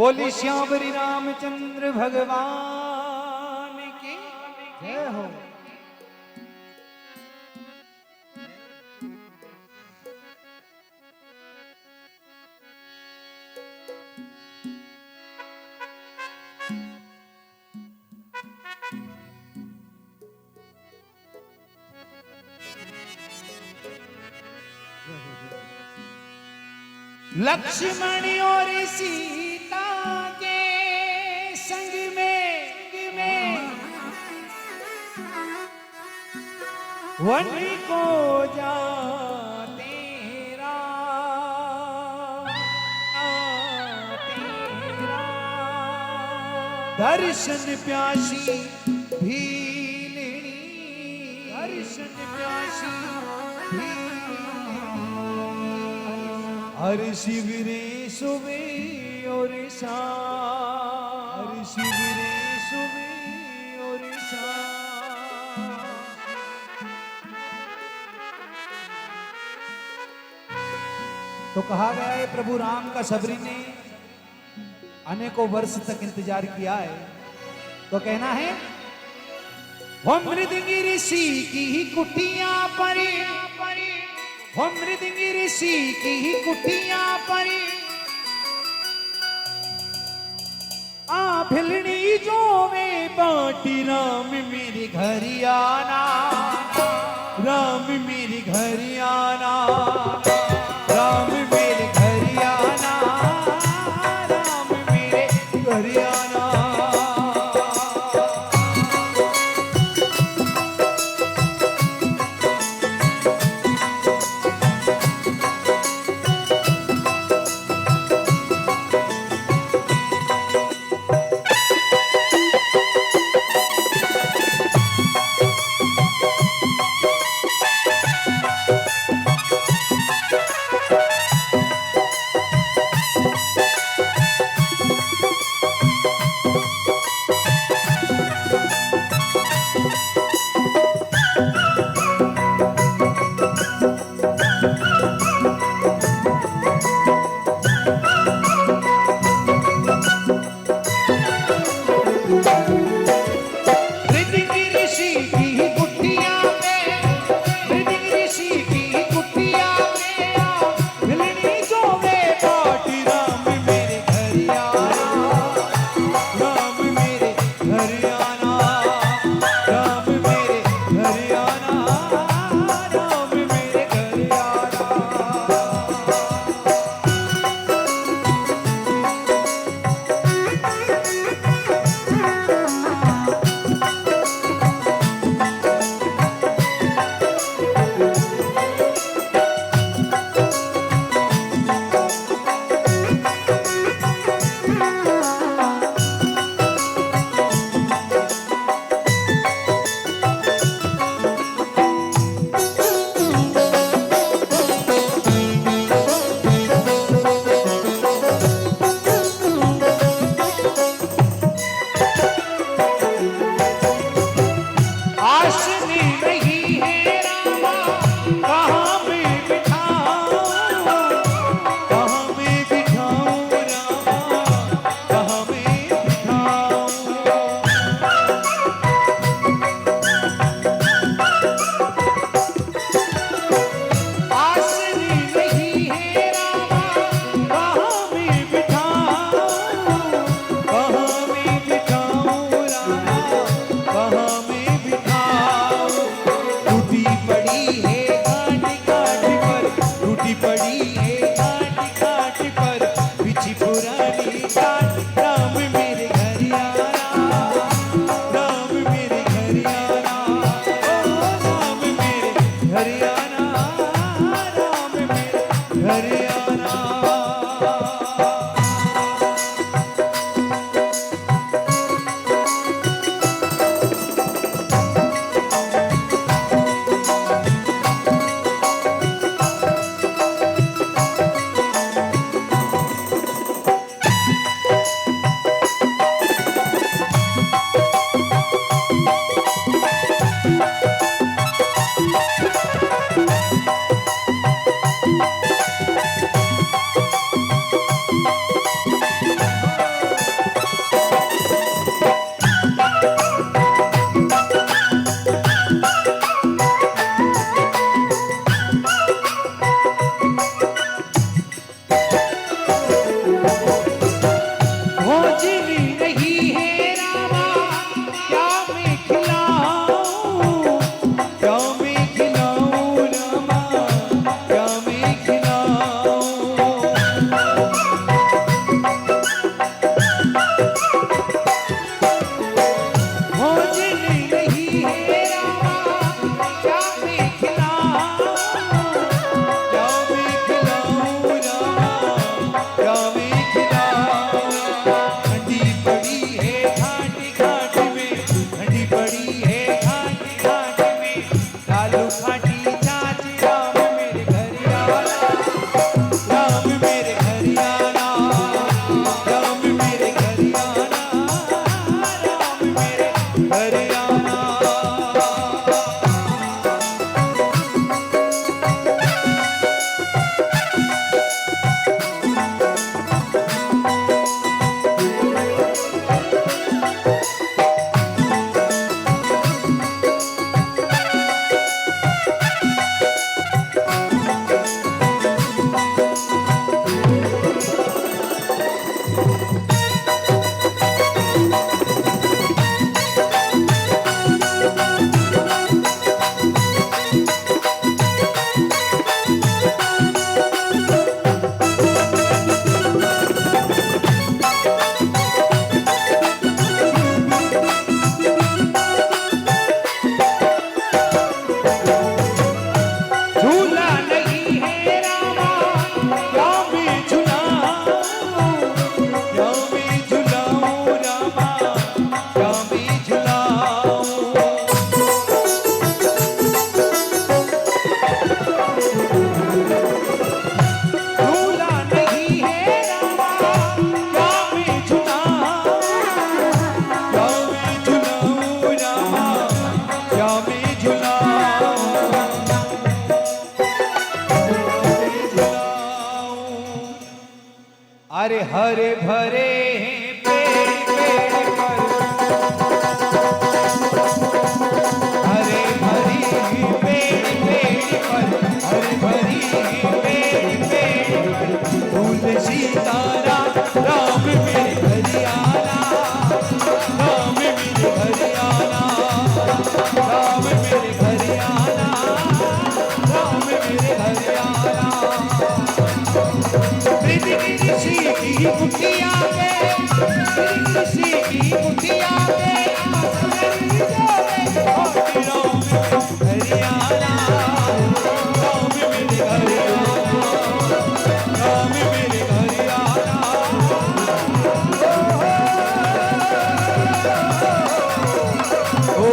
बोली श्यावरी रामचंद्र भगवान की जय हो। लक्ष्मण और सीता के संग में वन को जाते दर्शन प्यासी भीलनी, दर्शन प्यासी हर शिविरे सुबे और शाम, हर शिविरे सुबे और शाम। तो कहा गया है प्रभु राम का सबरी ने अनेकों वर्ष तक इंतजार किया है। तो कहना है वो मृदंगी ऋषि की कुटिया परी, वो मृदंगी ऋषि की कुटिया परी आ भिलनी जो में बाटी राम मेरे घर आना, राम मेरे घर आना, राम मेरे घर आना, राम मेरे घर आना। अरे हरे भरे पेड़ पेड़ पर हरे भरी पेड़ पेड़ पर हरे भरी पेड़ पेड़ पर फूल सीताराम राम मेरे घर आना राम मेरे घर आना राम मेरे घर आना राम मेरे घर आना ऋषि की कुटिया में ऋषि की कुटिया में हरियाणा राम मेरे हरियाणा राम मेरे हरियाणा ओ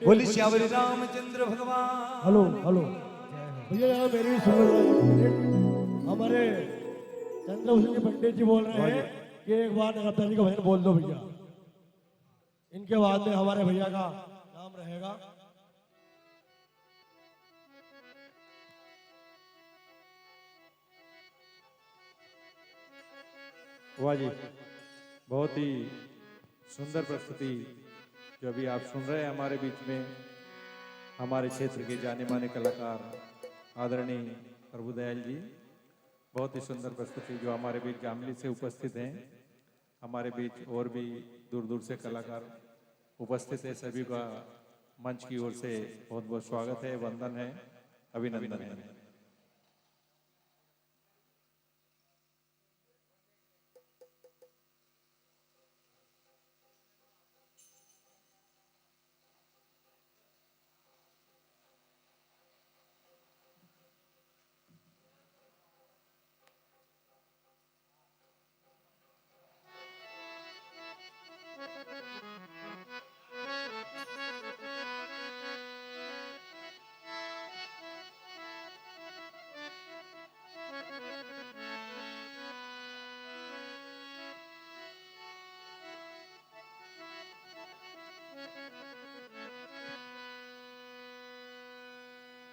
बोली श्यावरी रामचंद्र भगवान। हेलो हेलो भैया यार मेरी सुन लो हमारे चंद्रभूषण जी पंडित जी बोल रहे हैं कि एक बार नगरता जी का भजन बोल दो भैया। इनके बाद में हमारे भैया का नाम रहेगा। वाह जी, बहुत ही सुंदर प्रस्तुति जो अभी आप सुन रहे हैं। हमारे बीच में हमारे क्षेत्र के जाने माने कलाकार आदरणीय प्रभुदयाल जी, बहुत ही सुंदर प्रस्तुति जो हमारे बीच जामली से उपस्थित हैं। हमारे बीच और भी दूर दूर से कलाकार उपस्थित है। सभी का मंच की ओर से बहुत बहुत स्वागत है, वंदन है, अभिनंदन है।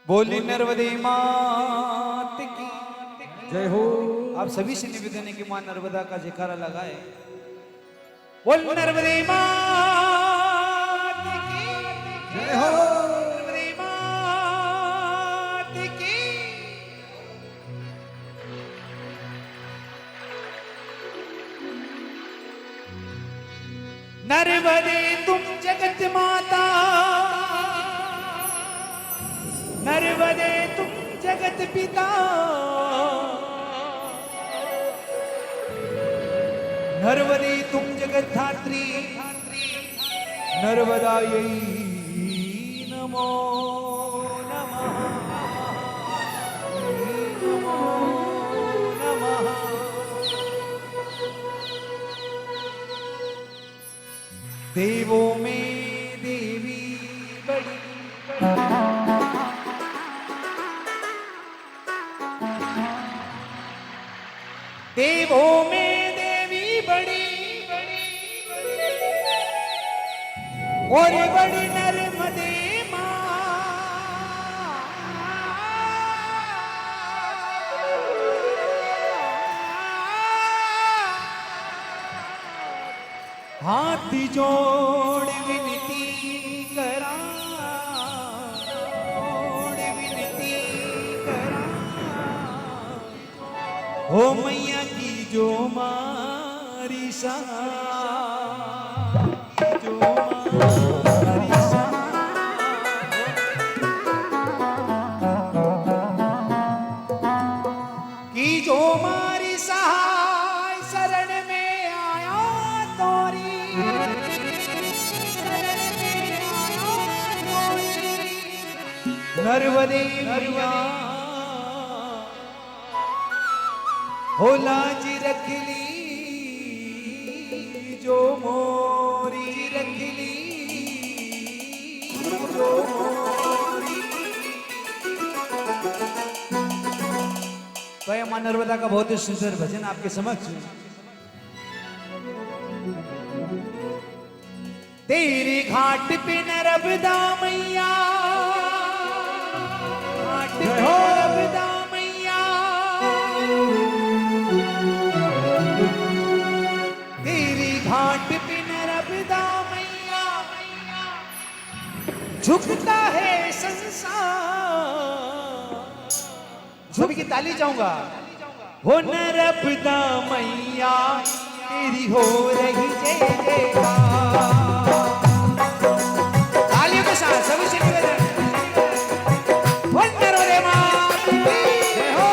बोली नर्मदे मात की जय हो। आप सभी से निवेदन है कि मां नर्मदा का जयकारा लगाए। बोल नर्मदे मात की जय हो। नर्मदे मात की। नर्मदे तुम जगत माता, नर्मदे तुम जगत पिता, नर्मदे तुम जगत धात्री, नर्मदायै नमो नमः, नमो नमः। देवों में देवी बड़ी, देवों में देवी बड़ी, और बड़ी नर्मदे मां। हाथ जोड़ विनती करा, जोड़ विनती करा, हो मैया जो मारी सहाय जो मारी की जो मारी सहाय शरण में आया तोरी नर्मदे नरिया हो लाज रख ली जो मोरी रख ली जो मोरी। तो ये मां नर्मदा का बहुत ही सुंदर भजन आपके समक्ष तेरे घाट पे नर्मदा मैया घाट पे नर्मदा मैया तेरी घाट पे नर्मदा मैया झुकता है संसार। सभी की ताली चाहूंगा हो नर्मदा मैया तेरी हो रही जय जयकार। तालियों के साथ सभी से निवेदन वंदे रे मां की जय हो।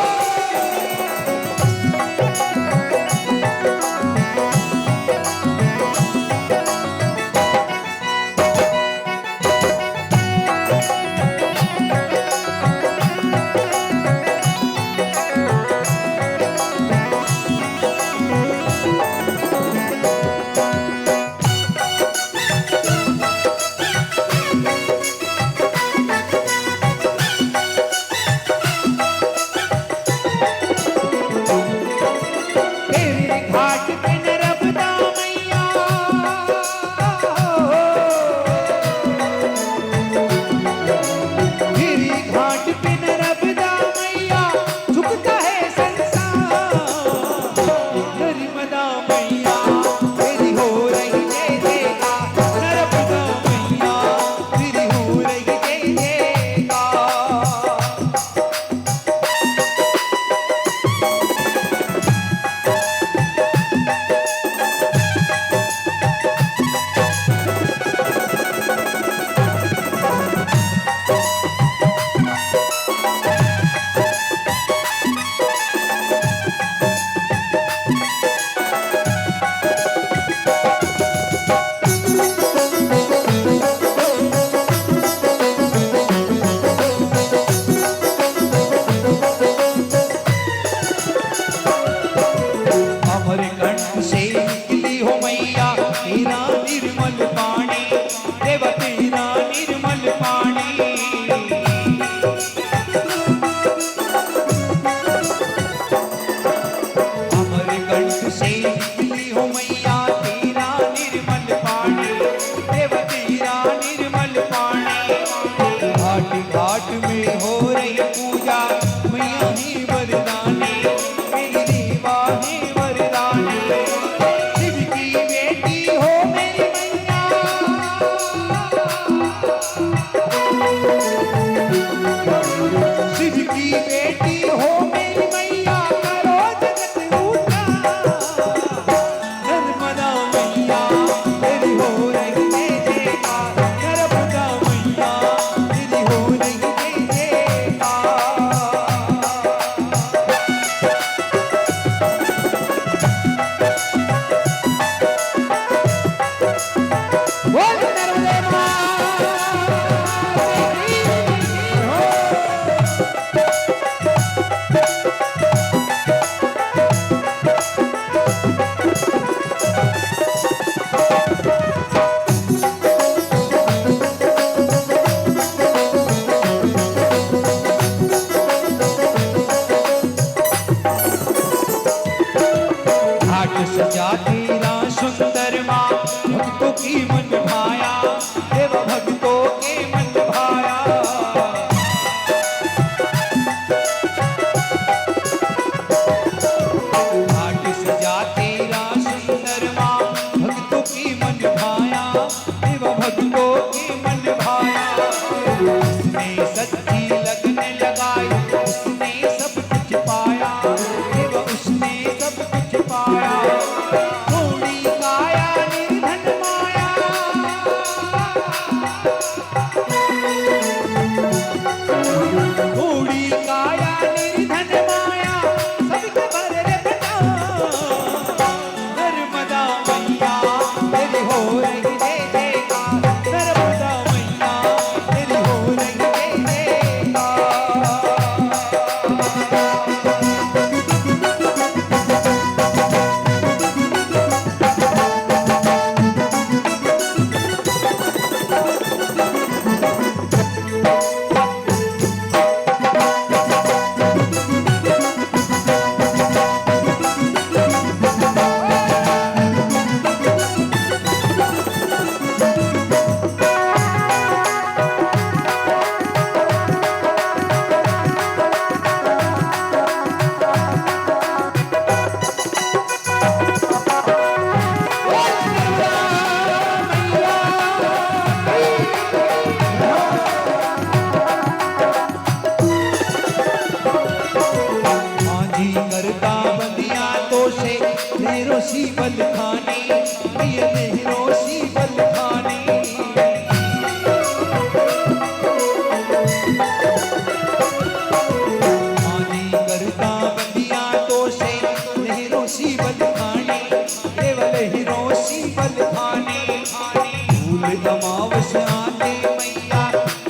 आंधी करता बंदियां तो से नेरोसी बल खानी, ये नेरोसी बल खानी। आंधी करता बंदियां तो से नेरोसी बल खानी, केवल हिरोसी बल खानी। फूल गमावस आते मैया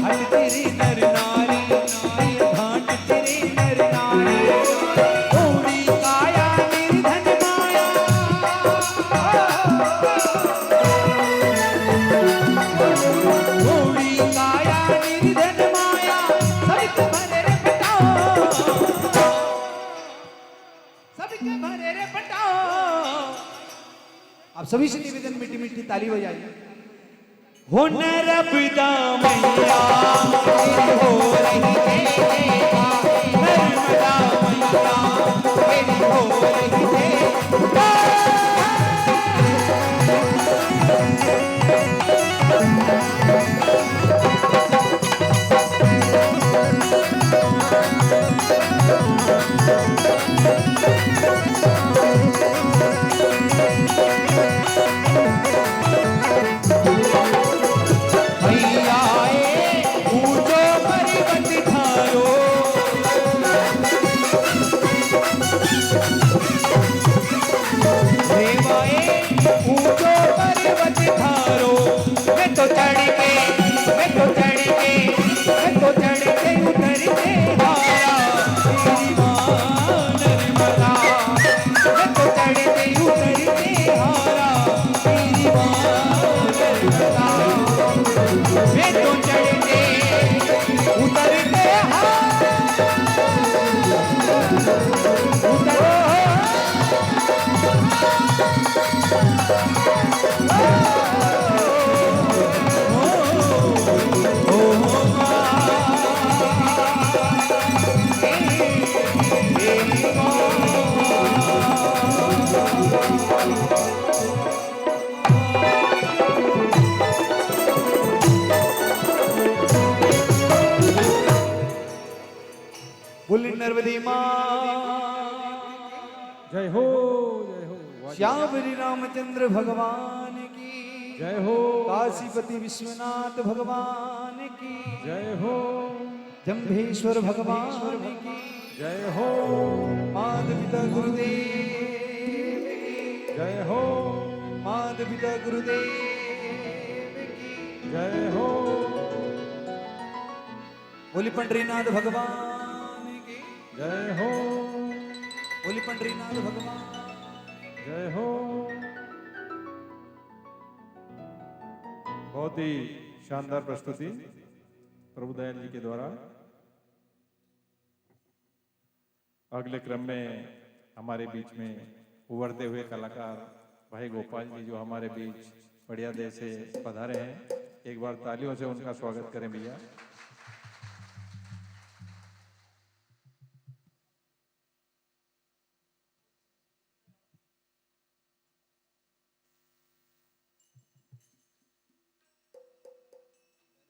हट तेरी नर नारी, ये घाट तेरी नर नारी। थोड़ी काया निर्धन माया, थोड़ी काया निर्धन माया, सबके भरे रे पटाओ, सबके भरे रे पटाओ। आप सभी से निवेदन मीठी मीठी ताली बजाइए। हो नरबदा मैया तेरी हो रही देवा, नर्मदा मैया तेरी हो रही देवा। मैया आए ऊंचो पर्वत ठारो, देवाए ऊंचो पर्वत ठारो। मैं तो चढ़ के, मैं तो चढ़ के, मैं तो चढ़ के उतर के हारा तेरी मां नर्मदा। मैं तो चढ़ के उतर के हारा तेरी मां नर्मदा। मैं तो चढ़ के उतर के हारा उतर। बोली नर्मदे मां जय हो जय हो वाह, श्यामरी रामचंद्र भगवान की जय हो काशीपति विश्वनाथ भगवान की जय हो जम्भेश्वर भगवान की जय हो मात पिता गुरुदेव की जय हो मात पिता गुरुदेव की जय हो बोली पंडरीनाथ भगवान की जय हो बोली पंडरीनाथ भगवान। जय हो। बहुत ही शानदार प्रस्तुति प्रभु दयाल जी के द्वारा। अगले क्रम में हमारे बीच में उभरते हुए कलाकार भाई गोपाल जी जो हमारे बीच बढ़िया देश से पधारे हैं, एक बार तालियों से उनका स्वागत करें भैया।